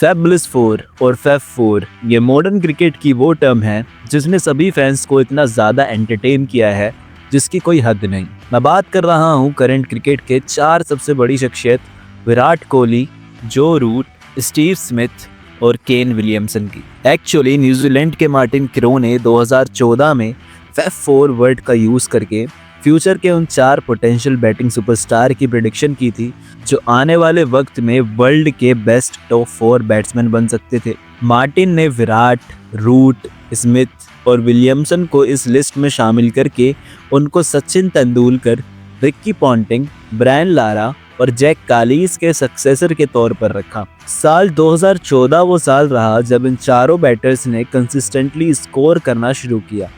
Fabulous 4 और fab 4 ये modern cricket की वो टर्म है जिसने सभी फैंस को इतना ज़्यादा एंटरटेन किया है जिसकी कोई हद नहीं। मैं बात कर रहा हूँ करंट क्रिकेट के 4 सबसे बड़ी शख्सियत विराट कोहली, जो रूट, स्टीव स्मिथ और केन विलियमसन की। एक्चुअली न्यूजीलैंड के मार्टिन क्रो ने 2014 में फैब 4 वर्ड का यूज़ करके फ्यूचर के उन 4 पोटेंशियल बैटिंग सुपरस्टार की प्रेडिक्शन की थी जो आने वाले वक्त में वर्ल्ड के बेस्ट टॉप 4 बैट्समैन बन सकते थे। मार्टिन ने विराट, रूट, स्मिथ और विलियमसन को इस लिस्ट में शामिल करके उनको Sachin Tendulkar, Ricky Ponting, Brian Lara और जैक कालिस के सक्सेसर के तौर पर रखा। साल 2014 वो साल रहा जब इन चारों बैटर्स ने कंसिस्टेंटली स्कोर करना शुरू किया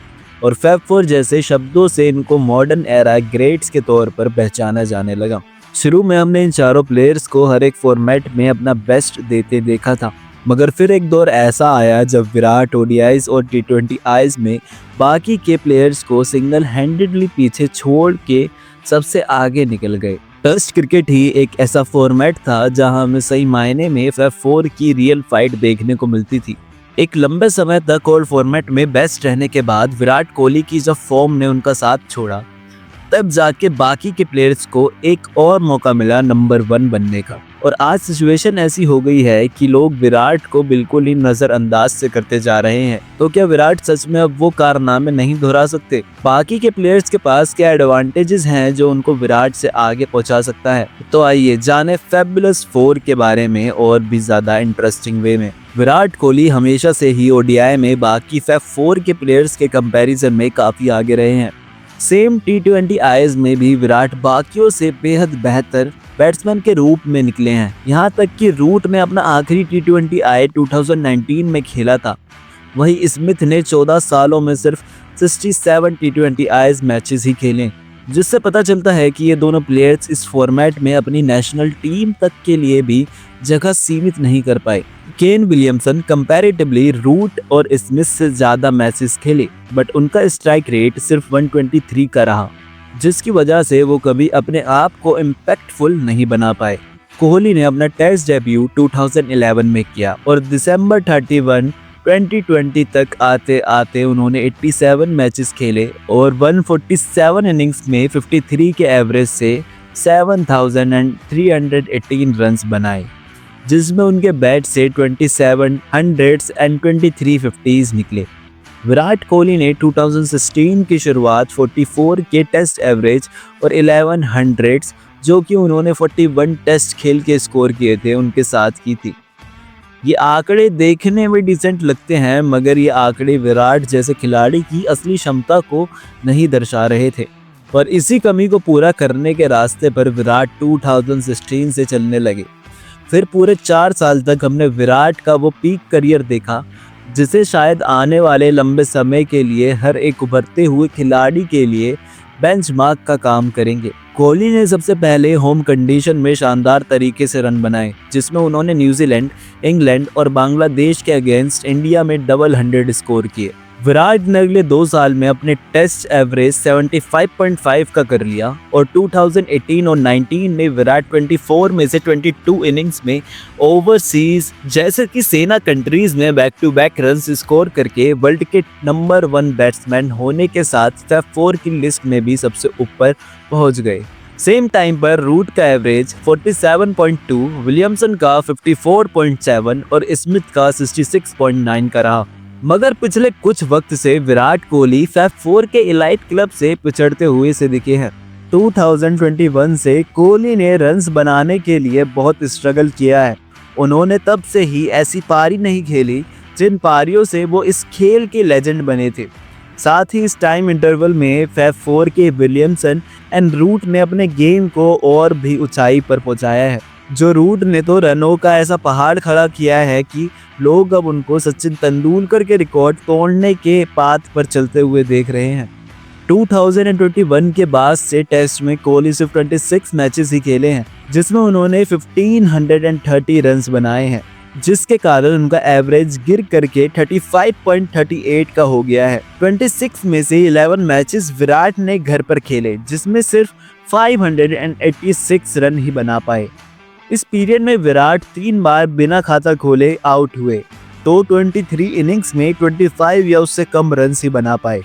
और फैब 4 जैसे शब्दों से इनको मॉडर्न एरा ग्रेट्स के तौर पर पहचाना जाने लगा। शुरू में हमने इन चारों प्लेयर्स को हर एक फॉर्मेट में अपना बेस्ट देते देखा था, मगर फिर एक दौर ऐसा आया जब विराट ओडीआईज और टी20 में बाकी के प्लेयर्स को सिंगल हैंडेडली पीछे छोड़ के सबसे आगे निकल गए। टेस्ट क्रिकेट ही एक ऐसा फॉर्मेट था जहां हमें सही मायने में फैब 4 की रियल फाइट देखने को मिलती थी। एक लंबे समय तक ओल्ड फॉर्मेट में बेस्ट रहने के बाद विराट कोहली की जब फॉर्म ने उनका साथ छोड़ा, तब जाके बाकी के प्लेयर्स को एक और मौका मिला नंबर 1 बनने का। और आज सिचुएशन ऐसी हो गई है कि लोग विराट को बिल्कुल ही नजरअंदाज से करते जा रहे हैं। तो क्या विराट सच में अब वो कारनामे नहीं दोहरा सकते? बाकी के प्लेयर्स के पास क्या एडवांटेजेस हैं जो उनको विराट से आगे पहुंचा सकता है? तो आइए जाने फैबुलस 4 के बारे में और भी ज्यादा इंटरेस्टिंग वे में। विराट कोहली हमेशा से ही ओडीआई में बाकी फैब 4 के प्लेयर्स के कंपैरिजन में काफी आगे रहे हैं। सेम टी20 में भी विराट बाकियों से बेहद बेहतर बैट्समैन के रूप में निकले हैं। यहाँ तक कि रूट ने अपना आखिरी टी20 2019 में खेला था। वहीं स्मिथ ने 14 सालों में सिर्फ 67 टी20 मैचेस ही खेले, जिससे पता चलता है कि ये दोनों प्लेयर्स इस फॉर्मेट में अपनी नेशनल टीम तक के लिए भी जगह सीमित नहीं कर पाए। केन विलियमसन कंपैरेटिवली रूट और स्मिथ से ज़्यादा मैचेस खेले, बट उनका स्ट्राइक रेट सिर्फ 123 का रहा, जिसकी वजह से वो कभी अपने आप को इम्पैक्टफुल नहीं बना पाए। कोहली ने अपना टेस्ट डेब्यू 2011 में किया और दिसंबर 31, 2020 तक आते आते उन्होंने 87 मैचेस खेले और 147 इनिंग्स में 53 के एवरेज से 7,318 रन्स बनाए, जिसमें उनके बैट से 27 हंड्रेड्स एंड 23 50s निकले। विराट कोहली ने 2016 की शुरुआत 44 के टेस्ट एवरेज और 11 हंड्रेड्स, जो कि उन्होंने 41 टेस्ट खेल के स्कोर किए थे, उनके साथ की थी। ये आंकड़े देखने में डिसेंट लगते हैं, मगर ये आंकड़े विराट जैसे खिलाड़ी की असली क्षमता को नहीं दर्शा रहे थे। और इसी कमी को पूरा करने के रास्ते पर विराट 2016 से चलने लगे। फिर पूरे 4 साल तक हमने विराट का वो पीक करियर देखा जिसे शायद आने वाले लंबे समय के लिए हर एक उभरते हुए खिलाड़ी के लिए बेंचमार्क का काम करेंगे। कोहली ने सबसे पहले होम कंडीशन में शानदार तरीके से रन बनाए, जिसमें उन्होंने न्यूजीलैंड, इंग्लैंड और बांग्लादेश के अगेंस्ट इंडिया में डबल 100 स्कोर किए। विराट ने अगले 2 साल में अपने टेस्ट एवरेज 75.5 का कर लिया और 2018 और 19 में विराट 24 में से 22 इनिंग्स में ओवरसीज जैसे कि सेना कंट्रीज में back to back runs score करके वर्ल्ड के नंबर 1 बैट्समैन होने के साथ फैब 4 की लिस्ट में भी सबसे ऊपर पहुंच गए। सेम टाइम पर रूट का एवरेज 47.2, विलियमसन का 54.7 और स्मिथ का 66.9 का रहा। मगर पिछले कुछ वक्त से विराट कोहली फैब 4 के इलाइट क्लब से पिछड़ते हुए से दिखे हैं। 2021 से कोहली ने रन्स बनाने के लिए बहुत स्ट्रगल किया है। उन्होंने तब से ही ऐसी पारी नहीं खेली जिन पारियों से वो इस खेल के लेजेंड बने थे। साथ ही इस टाइम इंटरवल में फैब 4 के विलियमसन एंड रूट ने अपने गेम को और भी ऊंचाई पर पहुंचाया है। जो रूट ने तो रनों का ऐसा पहाड़ खड़ा किया है कि लोग अब उनको सचिन तेंदुलकर के रिकॉर्ड तोड़ने के पाथ पर चलते हुए देख रहे हैं। 2021 के बाद से टेस्ट में कोहली सिर्फ 26 मैचेस ही खेले हैं, जिसमें उन्होंने 1530 रन्स बनाए हैं, जिसके कारण उनका एवरेज गिर करके 35.38 का हो गया है। 26 में से 11 मैचेस विराट ने घर पर खेले, जिसमें सिर्फ 586 रन ही बना पाए। इस पीरियड में विराट 3 बार बिना खाता खोले आउट हुए, तो 23 इनिंग्स में 25 या उससे कम रन ही बना पाए।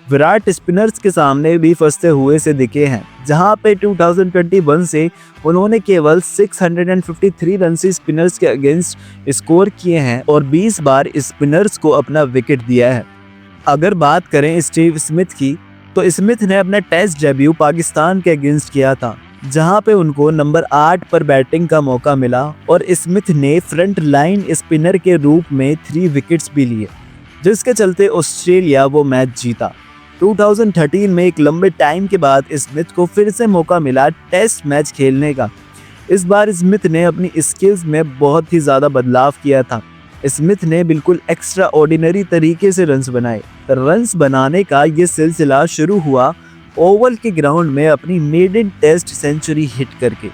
विराट स्पिनर्स के सामने भी फंसते हुए से दिखे हैं, जहां पे 2021 से उन्होंने केवल 653 रन से स्पिनर्स के अगेंस्ट स्कोर किए हैं और 20 बार स्पिनर्स को अपना विकेट दिया है। अगर बात करें स्टीव स्मिथ की, तो स्मिथ ने अपना टेस्ट डेब्यू पाकिस्तान के अगेंस्ट किया था, जहां पे उनको नंबर 8 पर बैटिंग का मौका मिला और स्मिथ ने फ्रंट लाइन स्पिनर के रूप में 3 विकेट्स भी लिए, जिसके चलते ऑस्ट्रेलिया वो मैच जीता। 2013 में एक लंबे टाइम के बाद स्मिथ को फिर से मौका मिला टेस्ट मैच खेलने का। इस बार स्मिथ ने अपनी स्किल्स में बहुत ही ज़्यादा बदलाव किया था। स्मिथ ने बिल्कुल एक्स्ट्रा ऑर्डिनरी तरीके से रन्स बनाए। रन्स बनाने का ये सिलसिला शुरू हुआ ओवल के ग्राउंड में अपनी मेडन टेस्ट सेंचुरी हिट करके,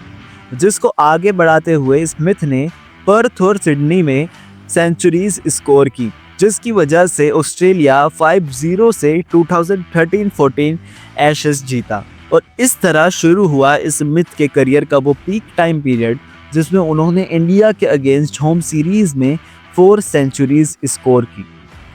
जिसको आगे बढ़ाते हुए स्मिथ ने पर्थ और सिडनी में सेंचुरीज स्कोर की, जिसकी वजह से ऑस्ट्रेलिया 5-0 से 2013-14 एशेज जीता। और इस तरह शुरू हुआ स्मिथ के करियर का वो पीक टाइम पीरियड, जिसमें उन्होंने इंडिया के अगेंस्ट होम सीरीज में 4 सेंचुरीज स्कोर की।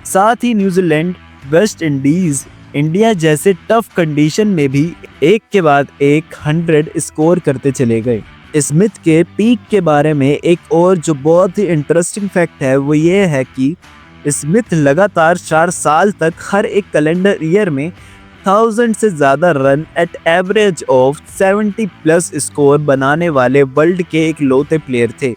साथ ही न्यूजीलैंड, वेस्ट इंडीज, इंडिया जैसे टफ कंडीशन में भी एक के बाद एक 100 स्कोर करते चले गए। स्मिथ के पीक के बारे में एक और जो बहुत ही इंटरेस्टिंग फैक्ट है वो ये है कि स्मिथ लगातार 4 साल तक हर एक कैलेंडर ईयर में 1000 से ज़्यादा run at average of 70+ score बनाने वाले वर्ल्ड के इकलौते प्लेयर थे।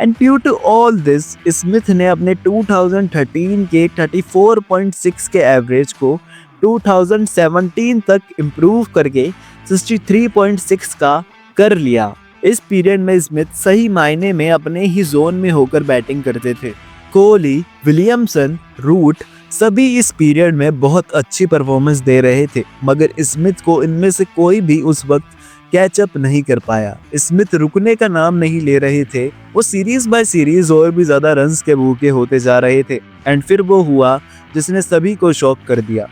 And due to all this, Smith ने अपने 2013 के 34.6 के एवरेज को 2017 तक इम्प्रूव करके 63.6 का कर लिया। इस पीरियड में स्मिथ सही मायने में अपने ही जोन में होकर बैटिंग करते थे। कोहली, विलियमसन, रूट सभी इस पीरियड में बहुत अच्छी परफॉर्मेंस दे रहे थे, मगर स्मिथ को इनमें से कोई भी उस वक्त कैचअप नहीं कर पाया। स्मिथ रुकने का नाम नहीं ले रहे थे, वो सीरीज बाय सीरीज और भी ज्यादा रन्स के भूखे होते जा रहे थे। एंड फिर वो हुआ जिसने सभी को शॉक कर दिया,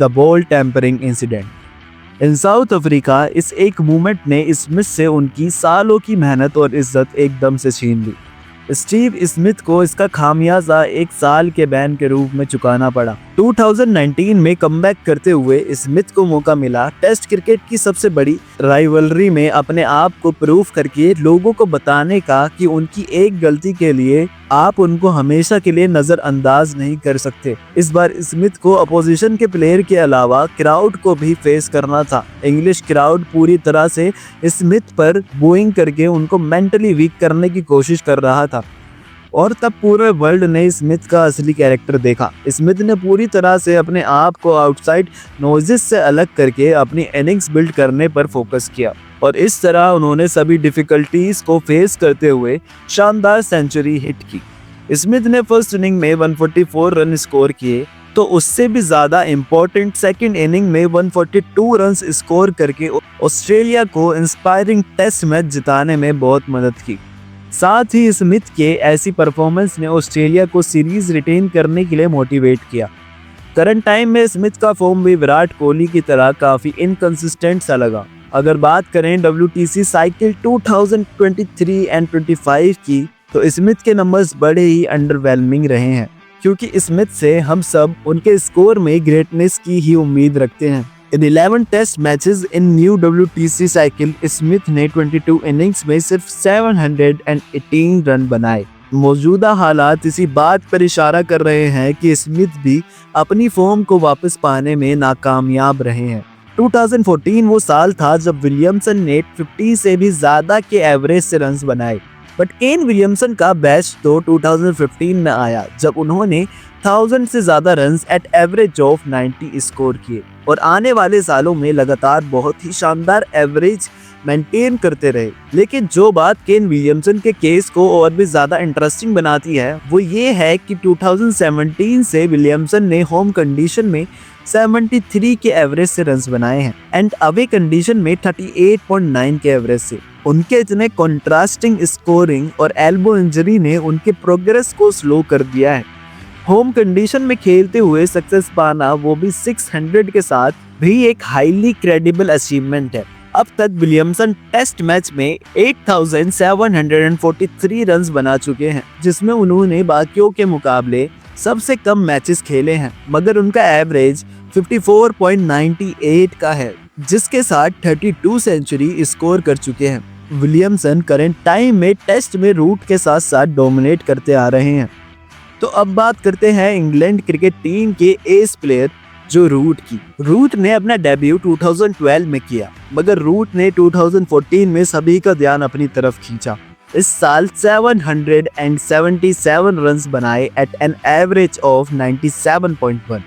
the ball tampering incident in South Africa. इस एक मूवमेंट ने स्मिथ से उनकी सालों की मेहनत और इज्जत एकदम से छीन ली। स्टीव स्मिथ को इसका खामियाजा 1 साल के बैन के रूप में चुकाना पड़ा। 2019 में कमबैक करते हुए स्मिथ को मौका मिला टेस्ट क्रिकेट की सबसे बड़ी राइवलरी में अपने आप को प्रूव करके लोगों को बताने का कि उनकी एक गलती के लिए आप उनको हमेशा के लिए नजरअंदाज नहीं कर सकते। इस बार स्मिथ को अपोजिशन के प्लेयर के अलावा क्राउड को भी फेस करना था। इंग्लिश क्राउड पूरी तरह से स्मिथ पर बूइंग करके उनको मेंटली वीक करने की कोशिश कर रहा था, और तब पूरे वर्ल्ड ने स्मिथ का असली कैरेक्टर देखा। स्मिथ ने पूरी तरह से अपने आप को आउटसाइड नॉइज़ से अलग करके अपनी इनिंग्स बिल्ड करने पर फोकस किया, और इस तरह उन्होंने सभी डिफिकल्टीज को फेस करते हुए शानदार सेंचुरी हिट की। स्मिथ ने फर्स्ट इनिंग में 144 रन स्कोर किए, तो उससे भी ज़्यादा इम्पोर्टेंट सेकंड इनिंग में 142 रन स्कोर करके ऑस्ट्रेलिया को इंस्पायरिंग टेस्ट मैच जिताने में बहुत मदद की। साथ ही स्मिथ के ऐसी परफॉर्मेंस ने ऑस्ट्रेलिया को सीरीज रिटेन करने के लिए मोटिवेट किया। करंट टाइम में स्मिथ का फॉर्म भी विराट कोहली की तरह काफ़ी इनकंसिस्टेंट सा लगा। अगर बात करें WTC साइकिल 2023 एंड 25 की, तो स्मिथ के नंबर्स बड़े ही अंडरवेलमिंग रहे हैं, क्योंकि स्मिथ से हम सब उनके स्कोर में ग्रेटनेस की ही उम्मीद रखते हैं। इन 11 test matches in new WTC cycle, Smith ने 22 इनिंग्स में सिर्फ 718 रन बनाए। मौजूदा हालात इसी बात पर इशारा कर रहे हैं कि स्मिथ भी अपनी फॉर्म को वापस पाने में नाकामयाब रहे हैं। 2014 वो साल था जब विलियमसन ने 50 से भी ज़्यादा के एवरेज से रन्स बनाए, बट केन विलियमसन का बेस्ट तो 2015 में आया, जब उन्होंने 1000 से ज़्यादा runs at average of 90 score किए, और आने वाले सालों में लगातार बहुत ही शानदार एवरेज मेंटेन करते रहे। लेकिन जो बात केन विलियमसन के केस को और भी ज़्यादा इंटरेस्टिंग बनाती है वो ये है कि 2017 से विलियमसन ने होम कंडीशन में 73 के एवरेज से रन्स बनाए हैं, एंड अवे कंडीशन में 38.9 के एवरेज से। उनके इतने कॉन्ट्रास्टिंग स्कोरिंग और एल्बो इंजरी ने उनके प्रोग्रेस को स्लो कर दिया है। होम कंडीशन में खेलते हुए सक्सेस पाना, वो भी 600 के साथ, भी एक हाईली क्रेडिबल अचीवमेंट है। अब तक विलियमसन टेस्ट मैच में 8743 रन्स बना चुके हैं, जिसमें उन्होंने बाकियों के मुकाबले सबसे कम मैचेस खेले हैं, मगर उनका एवरेज 54.98 का है, जिसके साथ 32 सेंचुरी स्कोर कर चुके हैं। विलियमसन करंट टाइम में टेस्ट में रूट के साथ साथ डोमिनेट करते आ रहे हैं। तो अब बात करते हैं इंग्लैंड क्रिकेट टीम के एस प्लेयर जो रूट की। रूट ने अपना डेब्यू 2012 में किया, मगर रूट ने 2014 में सभी का ध्यान अपनी तरफ खींचा। इस साल 777 रन्स बनाए एट एन एवरेज ऑफ 97.1।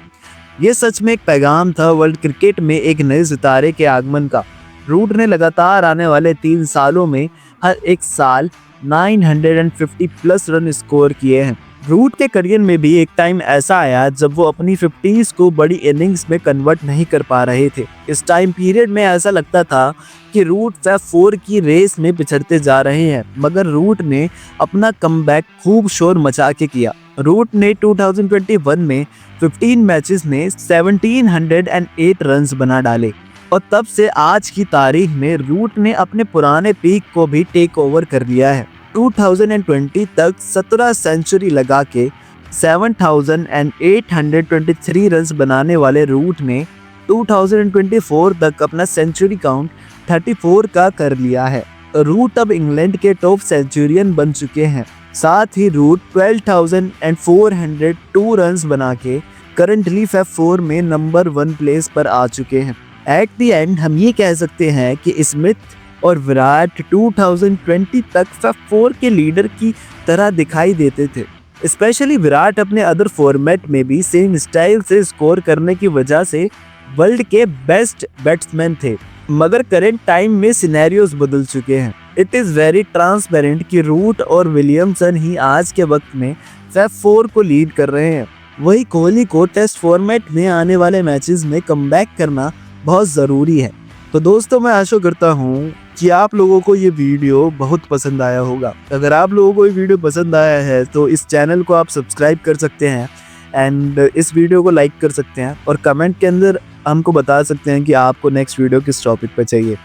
ये सच में एक पैगाम था वर्ल्ड क्रिकेट में एक नए सितारे के आगमन का। रूट ने लगातार आने वाले 3 सालों में हर एक साल 950 प्लस रन स्कोर किए हैं। रूट के करियर में भी एक टाइम ऐसा आया जब वो अपनी 50s को बड़ी इनिंग्स में कन्वर्ट नहीं कर पा रहे थे। इस टाइम पीरियड में ऐसा लगता था कि रूट फैब 4 की रेस में पिछड़ते जा रहे हैं, मगर रूट ने अपना कमबैक खूब शोर मचा के किया। रूट ने 2021 में 15 मैचेस में 1708 रन्स बना डाले और तब से आज की तारीख में रूट ने अपने पुराने पीक को भी टेक ओवर कर लिया है। 2020 तक 17 सेंचुरी लगा के 7823 रन्स बनाने वाले रूट ने 2024 तक अपना सेंचुरी काउंट 34 का कर लिया है। रूट अब इंग्लैंड के टॉप सेंचुरियन बन चुके हैं। साथ ही रूट 12,402 रन्स बना के करंटली फैब 4 में नंबर 1 प्लेस पर आ चुके हैं। एट द एंड हम ये कह सकते हैं कि स्मिथ और विराट 2020 तक फैब 4 के लीडर की तरह दिखाई देते थे। स्पेशली विराट अपने अदर फॉर्मेट में भी सेम स्टाइल से स्कोर करने की वजह से वर्ल्ड के बेस्ट बैट्समैन थे, मगर करंट टाइम में सिनेरियोज बदल चुके हैं। इट इज़ वेरी ट्रांसपेरेंट कि रूट और विलियमसन ही आज के वक्त में फैब 4 को लीड कर रहे हैं। वही कोहली को टेस्ट फॉर्मेट में आने वाले मैचेस में कमबैक करना बहुत ज़रूरी है। तो दोस्तों, मैं आशा करता हूँ कि आप लोगों को ये वीडियो बहुत पसंद आया होगा। अगर आप लोगों को ये वीडियो पसंद आया है तो इस चैनल को आप सब्सक्राइब कर सकते हैं एंड इस वीडियो को लाइक कर सकते हैं और कमेंट के अंदर हमको बता सकते हैं कि आपको नेक्स्ट वीडियो किस टॉपिक पर चाहिए।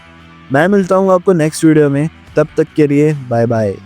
मैं मिलता हूँ आपको नेक्स्ट वीडियो में, तब तक के लिए बाय बाय।